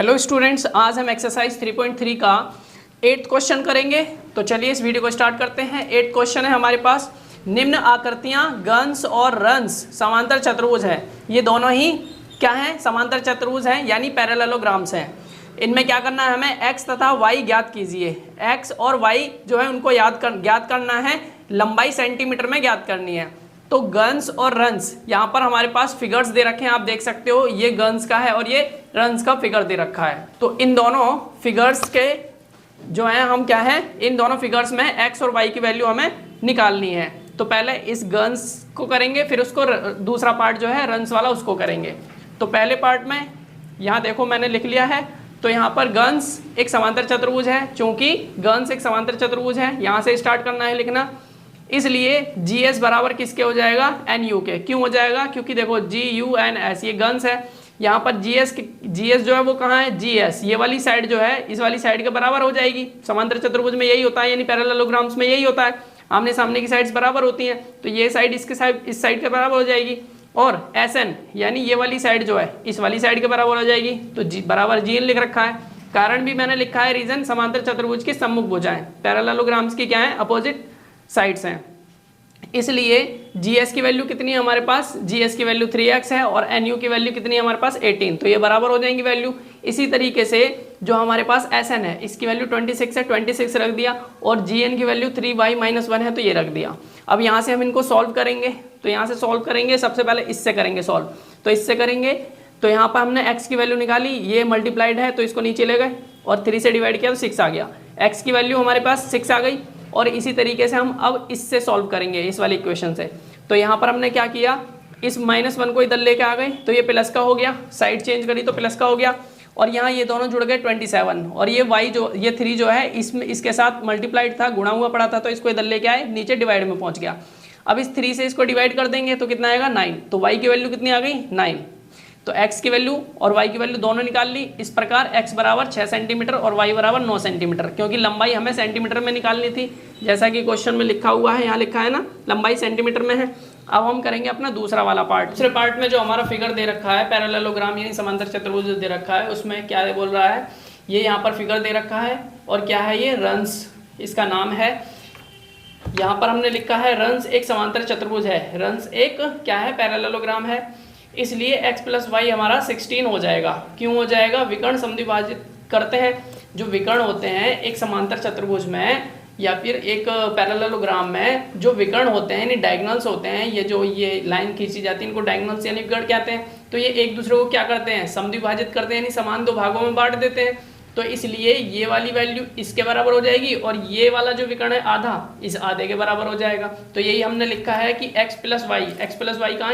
Hello students, आज हम exercise 3.3 का 8th क्वेश्चन करेंगे। तो चलिए इस वीडियो को स्टार्ट करते हैं। 8th क्वेश्चन है हमारे पास, निम्न आकृतियां गन्स और रन्स समांतर चतुर्भुज है। ये दोनों ही क्या हैं? समांतर चतुर्भुज हैं, यानी पैरेललोग्राम्स हैं। इनमें क्या करना है हमें? x तथा y ज्ञात कीजिए। x और y जो है उनको ज्ञात करना है, लंबाई सेंटीमीटर में ज्ञात करनी है। तो गन्स और रन्स यहाँ पर हमारे पास फिगर्स दे रखे हैं, आप देख सकते हो। ये गन्स का है और ये रन्स का फिगर दे रखा है। तो इन दोनों फिगर्स के जो है हम क्या है, इन दोनों फिगर्स में x और y की वैल्यू हमें निकालनी है। तो पहले इस गन्स को करेंगे, फिर उसको दूसरा पार्ट जो है रन्स वाला उसको करेंगे। तो पहले पार्ट में यहाँ देखो मैंने लिख लिया है। तो यहाँ पर गन्स एक समांतर चतुर्भुज है, चूंकि गन्स एक समांतर चतुर्भुज है यहाँ से स्टार्ट करना है लिखना। इसलिए GS बराबर किसके हो जाएगा? NU के। क्यों हो जाएगा? क्योंकि देखो GUNS ये गन्स है, यहाँ पर GS जो है वो कहाँ है? GS ये वाली साइड जो है इस वाली साइड के बराबर हो जाएगी। समांतर चतुर्भुज में यही होता है, यानी पैरेललोग्राम्स में यही होता है, आमने सामने की साइड्स बराबर होती हैं। तो ये साइड इसके साइड इस साइड के बराबर हो जाएगी, और SN यानी ये वाली साइड जो है इस वाली साइड के बराबर हो जाएगी। तो बराबर GN लिख रखा है। कारण भी मैंने लिखा है, रीजन समांतर चतुर्भुज के सम्मुख भुजाएं, पैरेललोग्राम्स की क्या है? अपोजिट साइड्स हैं। इसलिए GS की वैल्यू कितनी है हमारे पास? GS की वैल्यू 3x है, और NU की वैल्यू कितनी है हमारे पास? 18। तो ये बराबर हो जाएंगी वैल्यू। इसी तरीके से जो हमारे पास SN है इसकी वैल्यू 26 है, 26 रख दिया, और GN की वैल्यू 3y-1 है तो ये रख दिया। अब यहाँ से हम इनको सॉल्व करेंगे। तो यहाँ से सॉल्व करेंगे, सबसे पहले इससे करेंगे सॉल्व। तो इससे करेंगे तो यहाँ पर हमने x की वैल्यू निकाली, ये मल्टीप्लाइड है तो इसको नीचे ले गए, और 3 से डिवाइड किया तो 6 आ गया। x की वैल्यू हमारे पास 6 आ गई। और इसी तरीके से हम अब इससे सॉल्व करेंगे, इस वाली इक्वेशन से। तो यहाँ पर हमने क्या किया, इस -1 को इधर लेके आ गए तो ये प्लस का हो गया, साइड चेंज करी तो प्लस का हो गया, और यहाँ ये दोनों जुड़ गए 27, और ये y जो ये 3 जो है इसमें इसके साथ मल्टीप्लाइड था, गुणा हुआ पड़ा था, तो इसको इधर लेके आए, नीचे डिवाइड में पहुंच गया। अब इस 3 से इसको डिवाइड कर देंगे तो कितना आएगा? 9। तो y की वैल्यू कितनी आ गई? 9। तो x की वैल्यू और y की वैल्यू दोनों निकाल ली। इस प्रकार x बराबर 6 सेंटीमीटर और y बराबर 9 सेंटीमीटर, क्योंकि लंबाई हमें सेंटीमीटर में निकालनी थी, जैसा कि क्वेश्चन में लिखा हुआ है, यहाँ लिखा है ना लंबाई सेंटीमीटर में है। अब हम करेंगे अपना दूसरा वाला पार्ट। दूसरे पार्ट में जो हमारा फिगर दे रखा है, पैरेललोग्राम यानी समांतर चतुर्भुज दे रखा है, उसमें क्या बोल रहा है, ये यहाँ पर फिगर दे रखा है, और क्या है ये? रन्स इसका नाम है। यहाँ पर हमने लिखा है रन्स एक समांतर चतुर्भुज है, रन्स एक क्या है? पैरेललोग्राम है। इसलिए x + y हमारा 16 हो जाएगा। क्यों हो जाएगा? विकर्ण समद्विभाजित करते हैं। जो विकर्ण होते हैं एक समांतर चतुर्भुज में या फिर एक पैरेललोग्राम में, जो विकर्ण होते हैं यानी डायगोनल्स होते हैं, ये जो ये लाइन खींची जाती है इनको डायगोनल्स यानी विकर्ण कहते हैं। तो ये एक दूसरे को क्या करते हैं? समद्विभाजित करते हैं, यानी समान दो भागों में बांट देते हैं। तो इसलिए ये वाली वैल्यू इसके बराबर हो जाएगी, और ये वाला जो विकर्ण है आधा इस आधे के बराबर हो जाएगा। तो यही हमने लिखा है कि x + y कहाँ?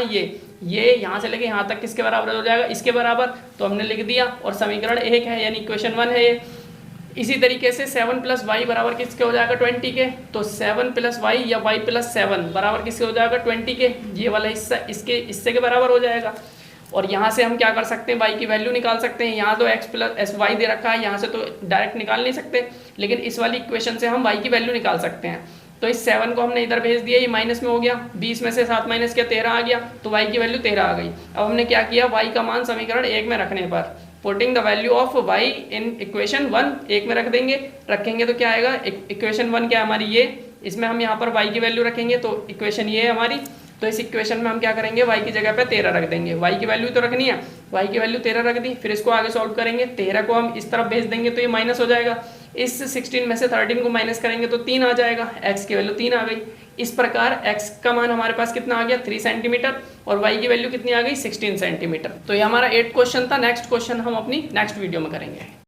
ये यहाँ से लेके यहाँ तक किसके बराबर हो जाएगा? इसके बराबर। तो हमने लिख दिया, और समीकरण 1 है यानी इक्वेशन 1 है ये। इसी तरीके से 7 + y बराबर किसके हो जाएगा? 20 के। तो 7 + y या y + 7 बराबर किसके हो जाएगा? 20 के। ये वाला हिस्सा इससे के बराबर हो जाएगा। और यहाँ से हम क्या कर सकते हैं? y की वैल्यू निकाल सकते हैं। यहाँ तो x + y दे रखा है, यहाँ से तो डायरेक्ट निकाल नहीं सकते, लेकिन इस वाली इक्वेशन से हम y की वैल्यू निकाल सकते हैं। तो इस 7 को हमने इधर भेज दिया, ये माइनस में हो गया, 20 में से 7 माइनस किया 13 आ गया, तो y की वैल्यू 13 आ गई। अब हमने क्या किया, y का मान समीकरण 1 में रखने पर, putting the value of y in equation 1 1 में रखेंगे तो क्या आएगा? इक्वेशन 1 क्या है हमारी? ये, इसमें हम यहाँ पर y की वैल्यू रखेंगे तो इक्वेशन ये है हमारी। तो इस इक्वेशन में हम क्या करेंगे? y की जगह पे 13 रख देंगे, y की वैल्यू तो रखनी है, y की वैल्यू 13 रख दी। फिर इसको आगे सॉल्व करेंगे, 13 को हम इस तरफ भेज देंगे तो ये माइनस हो जाएगा। इस 16 में से 13 को माइनस करेंगे तो 3 आ जाएगा, x की वैल्यू 3 आ गई। इस प्रकार x का मान हमारे पास कितना आ गया? 3 सेंटीमीटर, और y की वैल्यू कितनी आ गई? 16 सेंटीमीटर। तो ये हमारा 8th क्वेश्चन था। नेक्स्ट क्वेश्चन हम अपनी नेक्स्ट वीडियो में करेंगे।